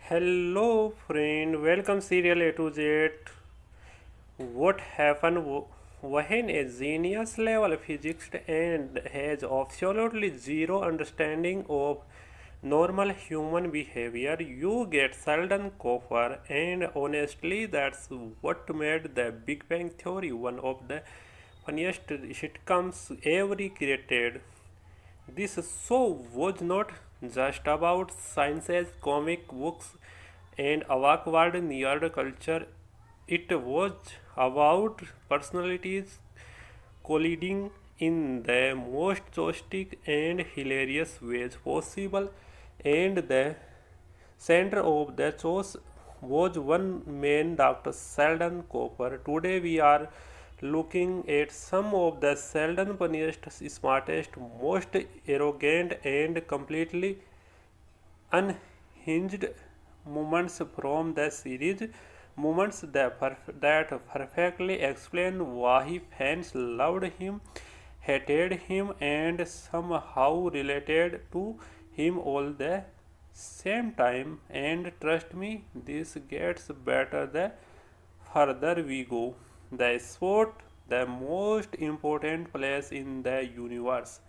Hello, friend. Welcome, Serial A to Z. What happened when a genius level physicist and has absolutely zero understanding of normal human behavior? You get Sheldon Cooper, and honestly, that's what made the Big Bang Theory one of the funniest sitcoms ever created. This show was not just about science's comic books and awkward nerd culture. It was about personalities colliding in the most joystick and hilarious ways possible, and the center of the choice was one man, Dr. Sheldon Cooper. Today we are looking at some of the Sheldon funniest, smartest, most arrogant, and completely unhinged moments from the series. Moments that perfectly explain why fans loved him, hated him, and somehow related to him all the same time. And trust me, this gets better the further we go. The sport, the most important place in the universe.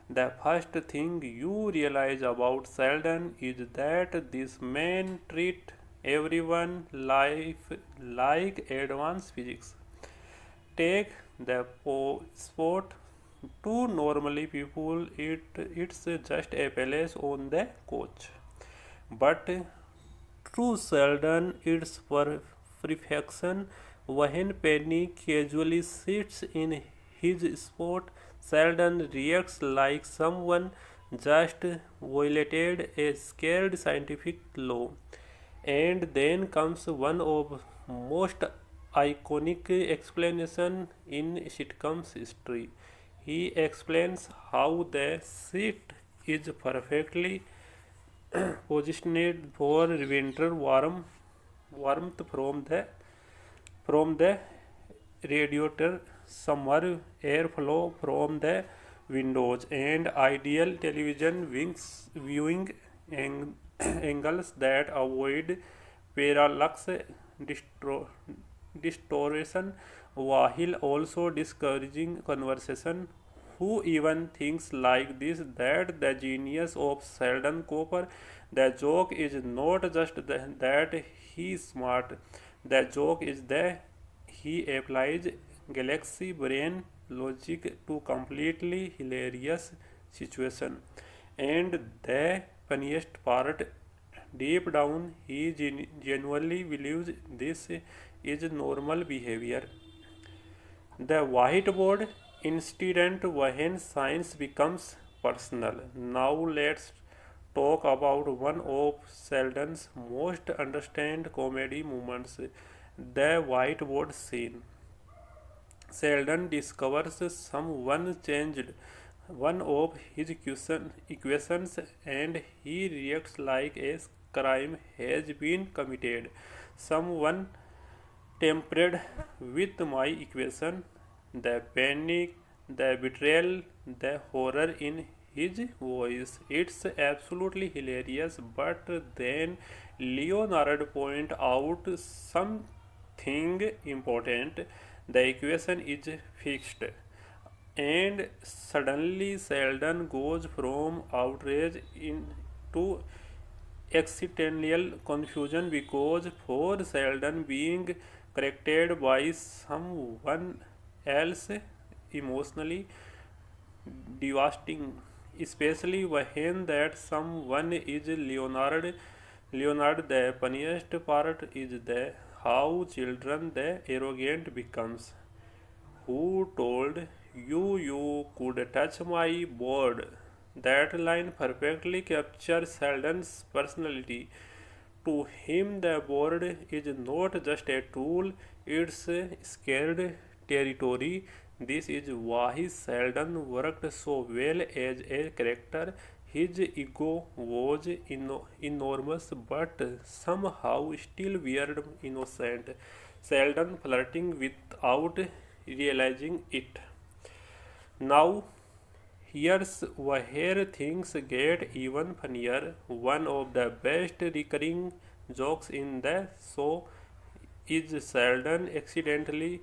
The first thing you realize about Sheldon is that this man treats everyone life like advanced physics. Take the sport to normally people it's just a palace on the coach. But true Sheldon its perfection when Penny casually sits in his spot. Sheldon reacts like someone just violated a scared scientific law. And then comes one of most iconic explanation in sitcom's history. He explains how the seat is perfectly positioned for winter warmth from the radiator, summer airflow from the windows, and ideal television viewing angles that avoid parallax distro- distortion while also discouraging conversation. Who even thinks like this? That the genius of Sheldon Cooper. The joke is not just that he is smart. The joke is that he applies galaxy brain logic to completely hilarious situation. And the funniest part, deep down, he genuinely believes this is normal behavior. The whiteboard incident when science becomes personal. Now let's talk about one of Sheldon's most understand comedy moments, the whiteboard scene. Sheldon discovers someone changed one of his equations and he reacts like a crime has been committed. Someone tempered with my equation, the panic, the betrayal, the horror in his voice. It's absolutely hilarious, but then Leonard point out something important. The equation is fixed. And suddenly Sheldon goes from outrage into existential confusion because for Sheldon being corrected by someone else emotionally devastating, especially when that someone is Leonard. The funniest part is the how children the arrogant becomes. Who told you could touch my board? That line perfectly captures Sheldon's personality. To him, the board is not just a tool, it's scared territory. This is why Sheldon worked so well as a character. His ego was enormous but somehow still weird innocent. Sheldon flirting without realizing it. Now, here's where things get even funnier. One of the best recurring jokes in the show is Sheldon accidentally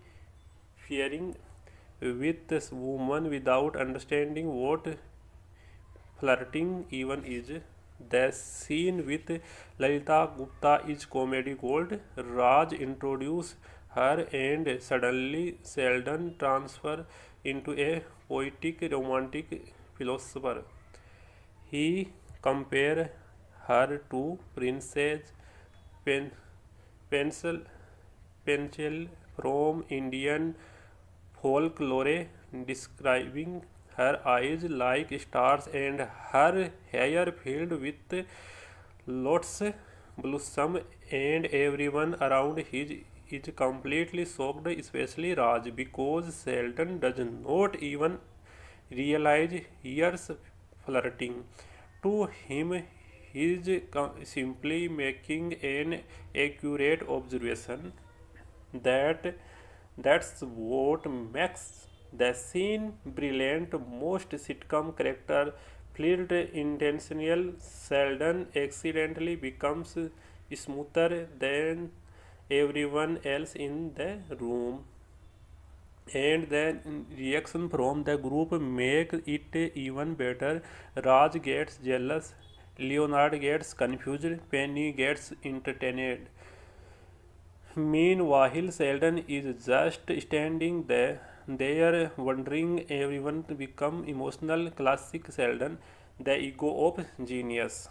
fearing with this woman without understanding what flirting even is. The scene with Lalita Gupta is comedy gold. Raj introduces her and suddenly Sheldon transfer into a poetic romantic philosopher. He compare her to Princess Pen- Pencil Pencil from Indian folklore, describing her eyes like stars and her hair filled with lotus blossom, and everyone around his is completely shocked, especially Raj, because Sheldon does not even realize years flirting. To him, he is simply making an accurate observation. That that's what makes the scene brilliant. Most sitcom character flirt intentional. Sheldon accidentally becomes smoother than everyone else in the room, and the reaction from the group make it even better. Raj gets jealous, Leonard gets confused, Penny gets entertained. Meanwhile, Sheldon is just standing there wondering. Everyone become emotional. Classic Sheldon, the ego of genius.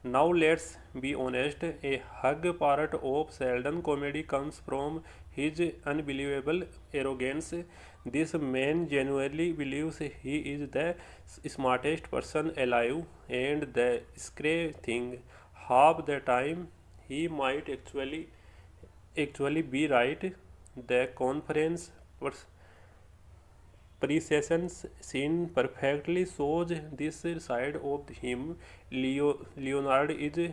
Now let's be honest, a hug part of Sheldon comedy comes from his unbelievable arrogance. This man genuinely believes he is the smartest person alive, and the scary thing, half the time he might actually be right. The conference pre-session scene perfectly shows this side of him. Leonard is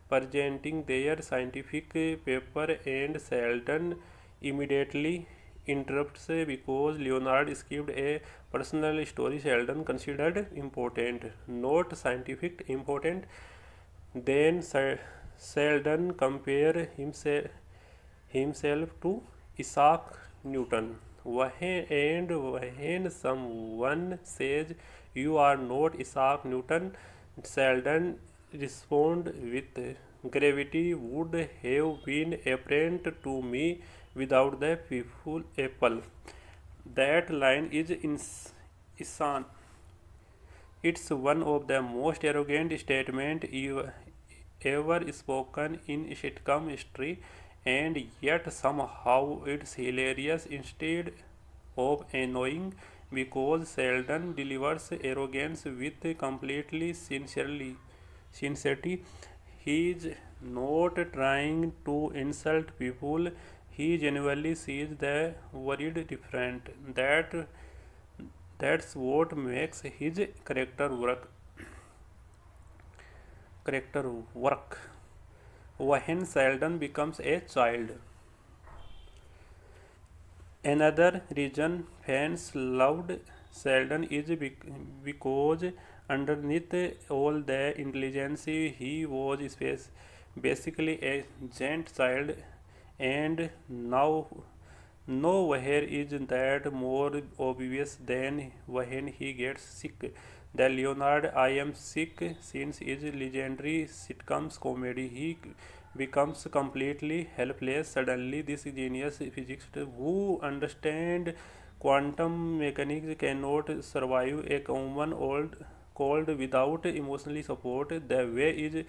presenting their scientific paper and Sheldon immediately interrupts because Leonard skipped a personal story Sheldon considered important, not scientific important. Then Sheldon compare himself to Isaac Newton. When someone says you are not Isaac Newton, Sheldon responds with gravity would have been apparent to me without the people apple. That line is insane. It's one of the most arrogant statements ever spoken in sitcom history, and yet somehow it's hilarious instead of annoying because Sheldon delivers arrogance with completely sincerity. He's not trying to insult people. He genuinely sees the worried different. That's what makes his character work. When Sheldon becomes a child. Another reason fans loved Sheldon is because underneath all the intelligence he was basically a giant child, and now nowhere is that more obvious than when he gets sick. The Leonard I am sick scenes is legendary sitcoms comedy. He becomes completely helpless. Suddenly, this genius physicist who understands quantum mechanics cannot survive a common old cold without emotional support. The way is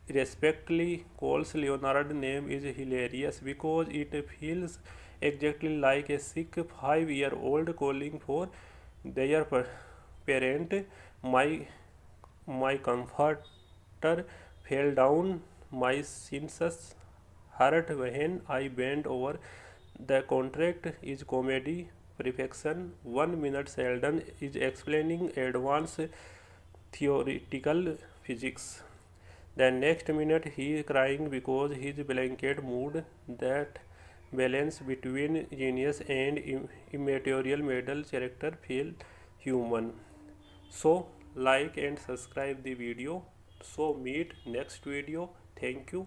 respectfully calls Leonard's name is hilarious because it feels exactly like a sick 5-year-old calling for their parent. My comforter fell down. My senses hurt when I bent over. The contract is comedy perfection. 1 minute Sheldon is explaining advanced theoretical physics. The next minute he is crying because his blanket moved. That balance between genius and immaterial middle character feel human. So like and subscribe the video. So meet next video. Thank you.